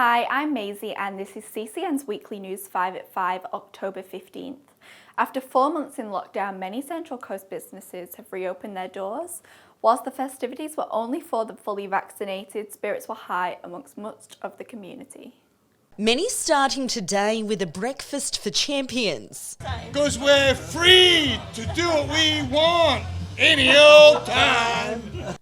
Hi, I'm Maisie and this is CCN's Weekly News 5 at 5, October 15th. After 4 months in lockdown, many Central Coast businesses have reopened their doors. Whilst the festivities were only for the fully vaccinated, spirits were high amongst much of the community. Many starting today with a breakfast for champions. Because we're free to do what we want any old time.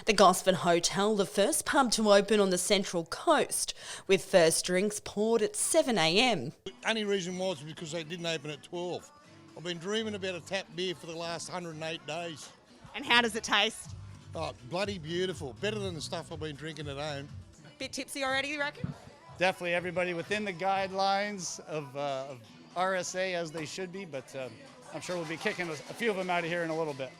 The Gosford Hotel, the first pub to open on the Central Coast, with first drinks poured at 7 a.m. The only reason was because they didn't open at 12. I've been dreaming about a tap beer for the last 108 days. And how does it taste? Oh, bloody beautiful. Better than the stuff I've been drinking at home. Bit tipsy already, you reckon? Definitely everybody within the guidelines of RSA as they should be, but I'm sure we'll be kicking a few of them out of here in a little bit.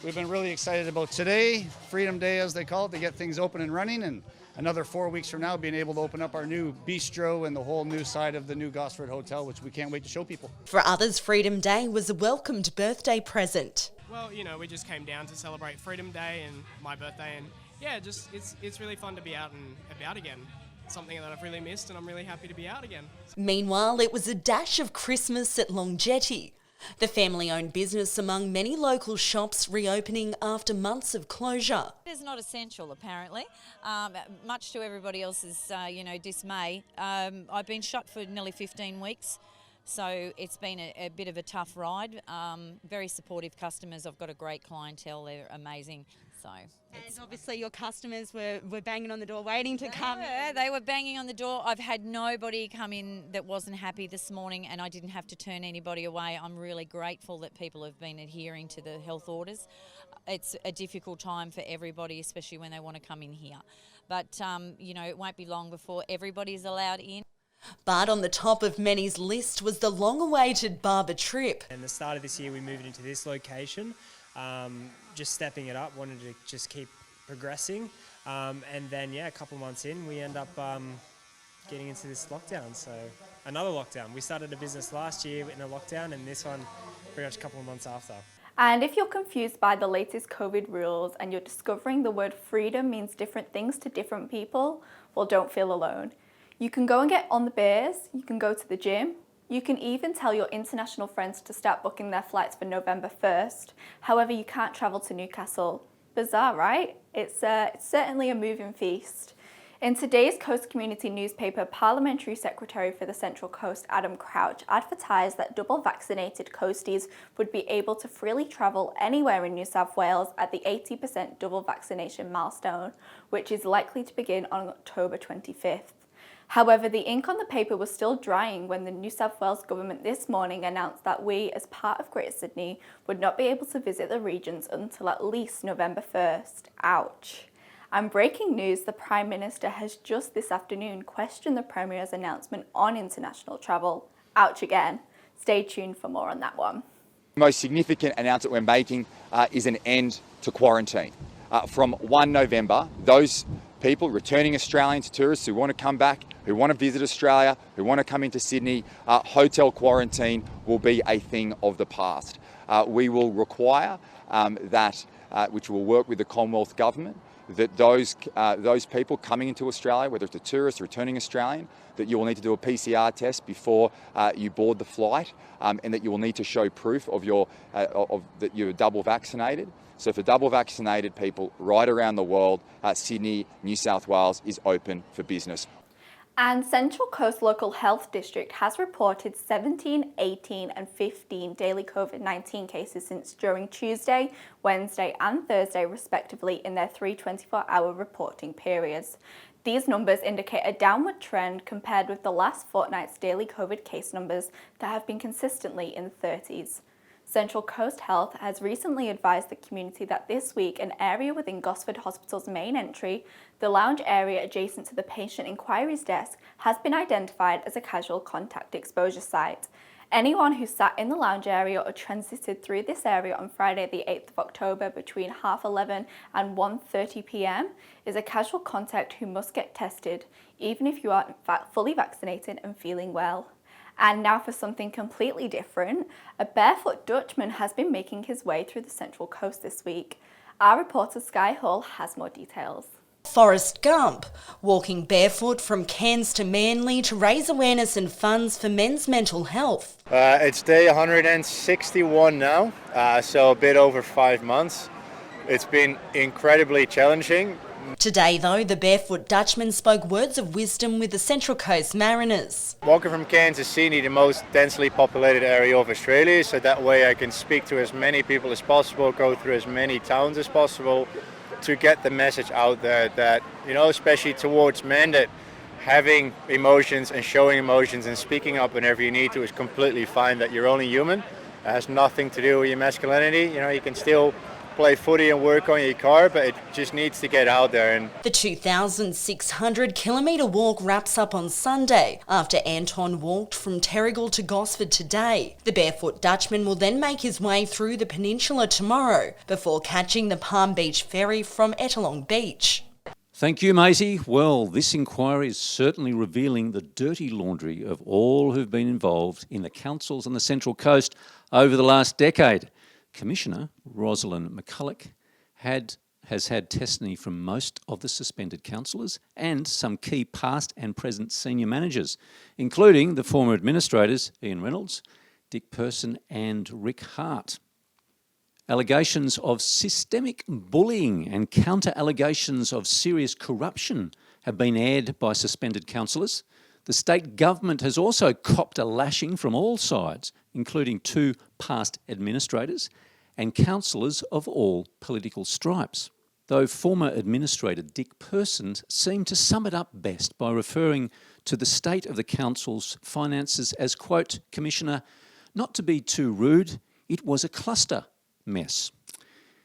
We've been really excited about today, Freedom Day as they call it, to get things open and running, and another 4 weeks from now being able to open up our new bistro and the whole new side of the new Gosford Hotel, which we can't wait to show people. For others, Freedom Day was a welcomed birthday present. Well, you know, we just came down to celebrate Freedom Day and my birthday, and yeah, just it's really fun to be out and about again. Something that I've really missed, and I'm really happy to be out again. Meanwhile, it was a dash of Christmas at Longevity, the family-owned business among many local shops reopening after months of closure. It is not essential, apparently, much to everybody else's, dismay. I've been shut for nearly 15 weeks, so it's been a bit of a tough ride. Very supportive customers. I've got a great clientele. They're amazing. And obviously your customers were banging on the door waiting to come. They were banging on the door. I've had nobody come in that wasn't happy this morning, and I didn't have to turn anybody away. I'm really grateful that people have been adhering to the health orders. It's a difficult time for everybody, especially when they want to come in here. But, it won't be long before everybody's allowed in. But on the top of many's list was the long-awaited barber trip. And the start of this year we moved into this location, just stepping it up, wanted to just keep progressing. And then, a couple of months in, we end up getting into this lockdown. So another lockdown. We started a business last year in a lockdown, and this one pretty much a couple of months after. And if you're confused by the latest COVID rules and you're discovering the word freedom means different things to different people, well, don't feel alone. You can go and get on the beers, you can go to the gym, you can even tell your international friends to start booking their flights for November 1st. However, you can't travel to Newcastle. Bizarre, right? It's certainly a moving feast. In today's Coast Community newspaper, Parliamentary Secretary for the Central Coast, Adam Crouch, advertised that double vaccinated coasties would be able to freely travel anywhere in New South Wales at the 80% double vaccination milestone, which is likely to begin on October 25th. However, the ink on the paper was still drying when the New South Wales government this morning announced that we, as part of Greater Sydney, would not be able to visit the regions until at least November 1st. Ouch. And breaking news, the Prime Minister has just this afternoon questioned the Premier's announcement on international travel. Ouch again. Stay tuned for more on that one. The most significant announcement we're making is an end to quarantine. From 1 November, those people, returning Australians, tourists who want to come back, who want to visit Australia, who want to come into Sydney, hotel quarantine will be a thing of the past. We will require that, which will work with the Commonwealth Government, that those people coming into Australia, whether it's a tourist or returning Australian, that you will need to do a PCR test before you board the flight, and that you will need to show proof of that you're double vaccinated. So for double vaccinated people right around the world, Sydney, New South Wales is open for business. And Central Coast Local Health District has reported 17, 18 and 15 daily COVID-19 cases since during Tuesday, Wednesday and Thursday respectively in their 3 24-hour reporting periods. These numbers indicate a downward trend compared with the last fortnight's daily COVID case numbers that have been consistently in the 30s. Central Coast Health has recently advised the community that this week an area within Gosford Hospital's main entry, the lounge area adjacent to the patient inquiries desk, has been identified as a casual contact exposure site. Anyone who sat in the lounge area or transited through this area on Friday the 8th of October between 11:30 and 1:30 p.m. is a casual contact who must get tested, even if you are in fact fully vaccinated and feeling well. And now for something completely different, a Barefoot Dutchman has been making his way through the Central Coast this week. Our reporter Sky Hull has more details. Forrest Gump, walking barefoot from Cairns to Manly to raise awareness and funds for men's mental health. It's day 161 now, so a bit over 5 months. It's been incredibly challenging. Today, though, the Barefoot Dutchman spoke words of wisdom with the Central Coast Mariners. Walking from Cairns to Sydney, the most densely populated area of Australia, so that way I can speak to as many people as possible, go through as many towns as possible, to get the message out there that, especially towards men, that having emotions and showing emotions and speaking up whenever you need to is completely fine, that you're only human. It has nothing to do with your masculinity. You can still play footy and work on your car, but it just needs to get out there. And the 2,600-kilometre walk wraps up on Sunday after Anton walked from Terrigal to Gosford today. The Barefoot Dutchman will then make his way through the peninsula tomorrow before catching the Palm Beach ferry from Ettalong Beach. Thank you, Maisie. Well, this inquiry is certainly revealing the dirty laundry of all who've been involved in the councils on the Central Coast over the last decade. Commissioner Rosalind McCulloch has had testimony from most of the suspended councillors and some key past and present senior managers, including the former administrators Ian Reynolds, Dick Person and Rick Hart. Allegations of systemic bullying and counter-allegations of serious corruption have been aired by suspended councillors. The state government has also copped a lashing from all sides, including 2 past administrators and councillors of all political stripes. Though former administrator Dick Person seemed to sum it up best by referring to the state of the council's finances as, quote, Commissioner, not to be too rude, it was a cluster mess.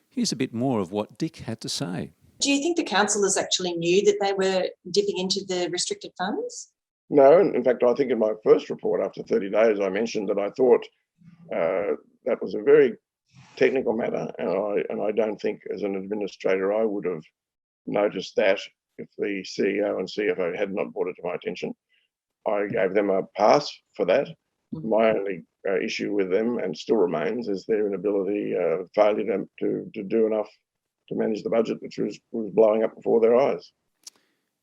Here's a bit more of what Dick had to say. Do you think the councillors actually knew that they were dipping into the restricted funds? No, in fact, I think in my first report after 30 days, I mentioned that I thought that was a very technical matter, and I don't think as an administrator I would have noticed that if the CEO and CFO had not brought it to my attention. I gave them a pass for that. My only issue with them, and still remains, is their inability, failure to do enough to manage the budget, which was blowing up before their eyes.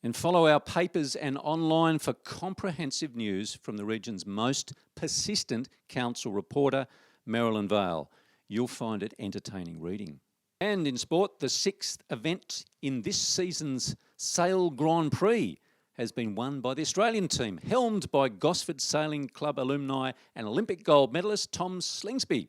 And follow our papers and online for comprehensive news from the region's most persistent council reporter, Marilyn Vale. You'll find it entertaining reading. And in sport, the 6th event in this season's Sail Grand Prix has been won by the Australian team, helmed by Gosford Sailing Club alumni and Olympic gold medalist Tom Slingsby.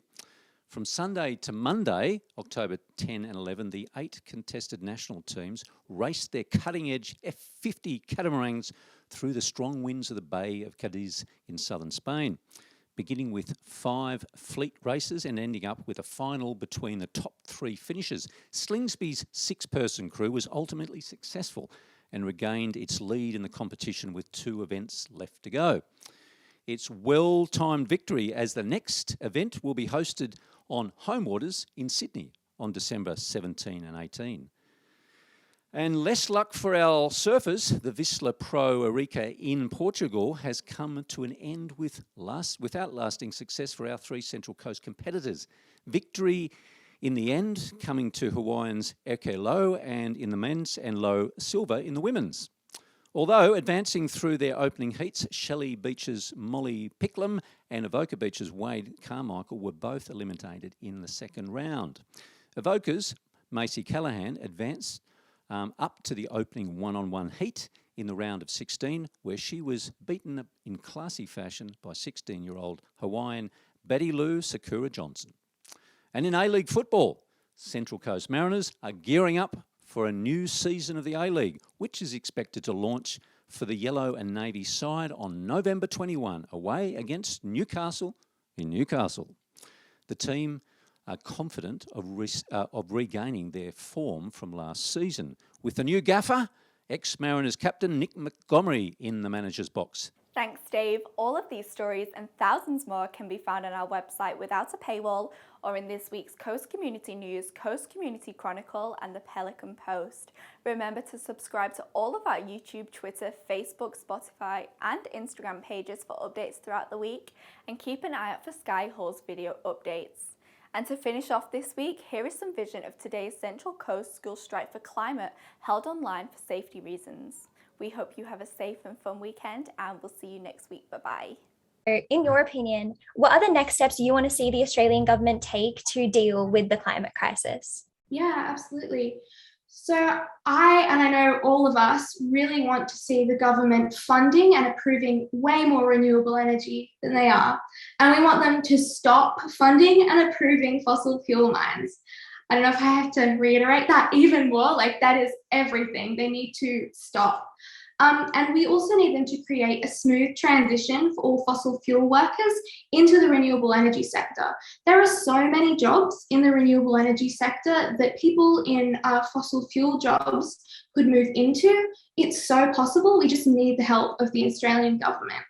From Sunday to Monday, October 10 and 11, the 8 contested national teams raced their cutting-edge F50 catamarans through the strong winds of the Bay of Cadiz in southern Spain, beginning with 5 fleet races and ending up with a final between the top 3 finishers. Slingsby's 6-person crew was ultimately successful and regained its lead in the competition with 2 events left to go. It's well-timed victory, as the next event will be hosted on home waters in Sydney on December 17 and 18. And less luck for our surfers. The Whistler Pro Arica in Portugal has come to an end without lasting success for our 3 Central Coast competitors. Victory in the end coming to Hawaiians Eke Low and in the men's, and Low silver in the women's. Although advancing through their opening heats, Shelley Beach's Molly Picklum and Avoca Beach's Wade Carmichael were both eliminated in the second round. Avoca's Macy Callahan advanced up to the opening one-on-one heat in the round of 16, where she was beaten in classy fashion by 16-year-old Hawaiian Betty Lou Sakura Johnson. And in A-League football, Central Coast Mariners are gearing up for a new season of the A-League, which is expected to launch for the Yellow and Navy side on November 21, away against Newcastle in Newcastle. The team are confident of regaining their form from last season, with the new gaffer, ex-Mariners captain Nick Montgomery, in the manager's box. Thanks, Dave. All of these stories and thousands more can be found on our website without a paywall, or in this week's Coast Community News, Coast Community Chronicle and the Pelican Post. Remember to subscribe to all of our YouTube, Twitter, Facebook, Spotify and Instagram pages for updates throughout the week, and keep an eye out for Sky Hall's video updates. And to finish off this week, here is some vision of today's Central Coast School Strike for Climate held online for safety reasons. We hope you have a safe and fun weekend, and we'll see you next week. Bye-bye. In your opinion, what are the next steps you want to see the Australian government take to deal with the climate crisis? Yeah, absolutely. So I know all of us really want to see the government funding and approving way more renewable energy than they are. And we want them to stop funding and approving fossil fuel mines. I don't know if I have to reiterate that even more, like that is everything. They need to stop. And we also need them to create a smooth transition for all fossil fuel workers into the renewable energy sector. There are so many jobs in the renewable energy sector that people in fossil fuel jobs could move into. It's so possible. We just need the help of the Australian government.